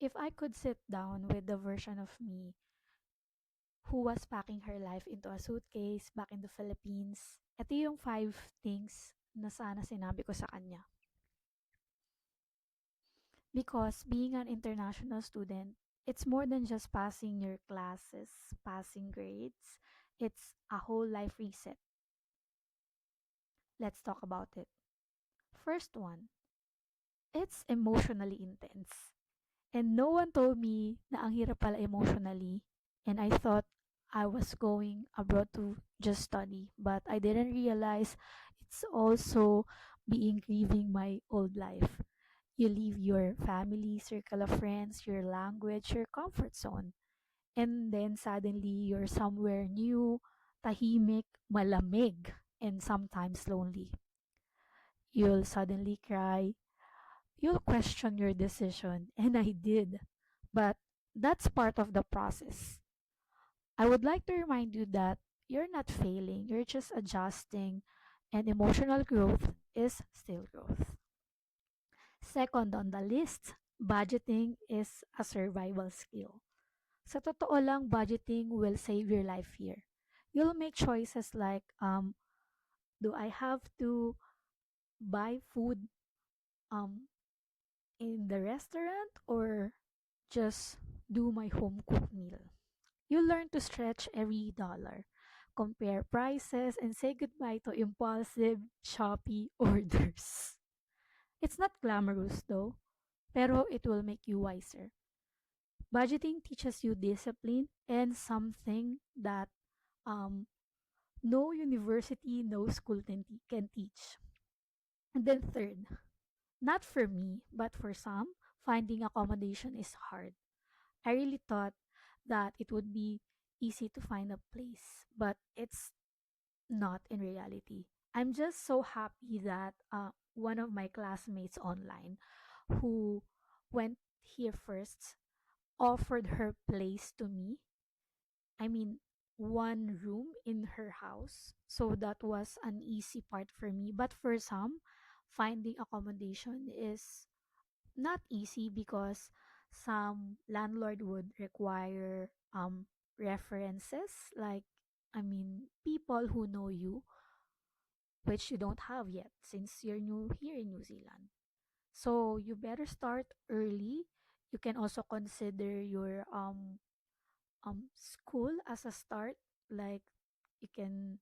If I could sit down with the version of me who was packing her life into a suitcase back in the Philippines, ito yung 5 things na sana sinabi ko sa kanya. Because being an international student, it's more than just passing your classes, passing grades. It's a whole life reset. Let's talk about it. First one, it's emotionally intense. And no one told me na ang hirap pala emotionally. And I thought I was going abroad to just study. But I didn't realize it's also being grieving my old life. You leave your family, circle of friends, your language, your comfort zone. And then suddenly you're somewhere new, tahimik, malamig, and sometimes lonely. You'll suddenly cry. You'll question your decision. And I did. But that's part of the process. I would like to remind you that you're not failing, you're just adjusting, and emotional growth is still growth. Second on the list, budgeting is a survival skill. Sa totoo lang, budgeting will save your life here. You'll make choices like, do I have to buy food um, in the restaurant or just do my home cooked meal? You learn to stretch every dollar, compare prices, and say goodbye to impulsive Shopee orders. It's not glamorous though, pero it will make you wiser. Budgeting teaches you discipline and something that um, no university, no school can teach. And then third, not for me, but for some, finding accommodation is hard. I really thought that it would be easy to find a place, but it's not in reality. I'm just so happy that one of my classmates online who went here first offered her place to me. I mean, one room in her house. So that was an easy part for me. But for some, finding accommodation is not easy because some landlord would require references like people who know you, which you don't have yet since you're new here in New Zealand. So you better start early. You can also consider your school as a start. Like you can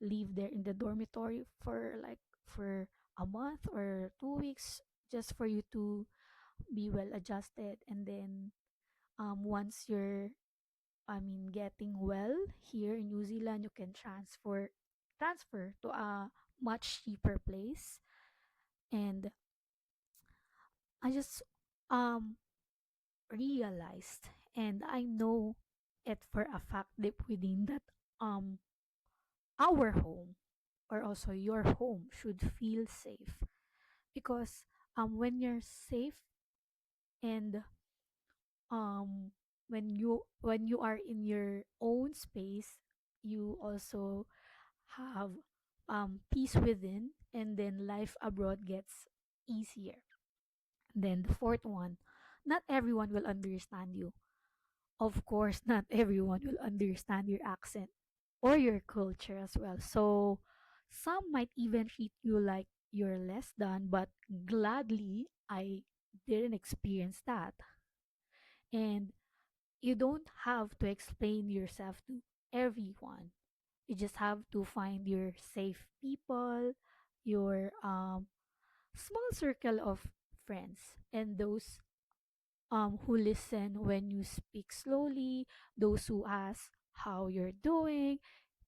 live there in the dormitory for for a month or 2 weeks just for you to be well adjusted, and then once you're getting well here in New Zealand, you can transfer to a much cheaper place. And I just um realized, and I know it for a fact deep within, that um our home, or also your home, should feel safe. Because when you're safe, and um when you are in your own space, you also have peace within, and then life abroad gets easier. Then the fourth one, not everyone will understand you. Of course, not everyone will understand your accent or your culture as well. So some might even treat you like you're less than, but gladly I didn't experience that. And you don't have to explain yourself to everyone. You just have to find your safe people, your small circle of friends, and those who listen when you speak slowly, those who ask how you're doing.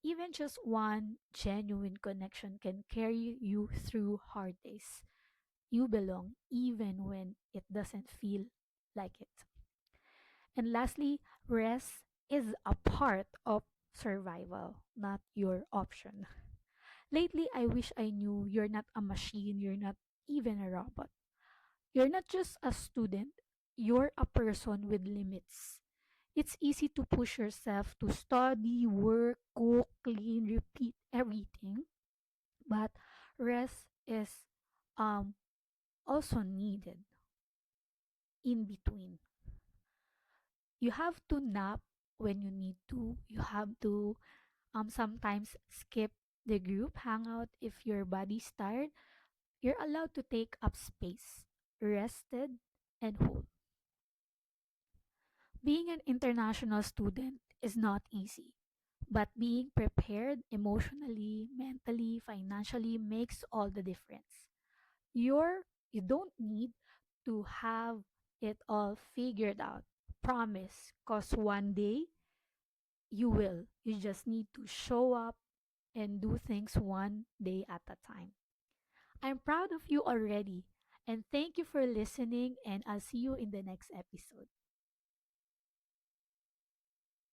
Even just one genuine connection can carry you through hard days. You belong even when it doesn't feel like it. And lastly, rest is a part of survival, not your option. Lately, I wish I knew you're not a machine, you're not even a robot. You're not just a student, you're a person with limits. It's easy to push yourself to study, work, cook, clean, repeat everything, but rest is um also needed. in between. You have to nap when you need to. You have to sometimes skip the group hangout if your body's tired. You're allowed to take up space, rested and whole. Being an international student is not easy, but being prepared emotionally, mentally, financially makes all the difference. You don't need to have it all figured out. Promise, cause one day you will. You just need to show up and do things one day at a time. I'm proud of you already, and thank you for listening, and I'll see you in the next episode.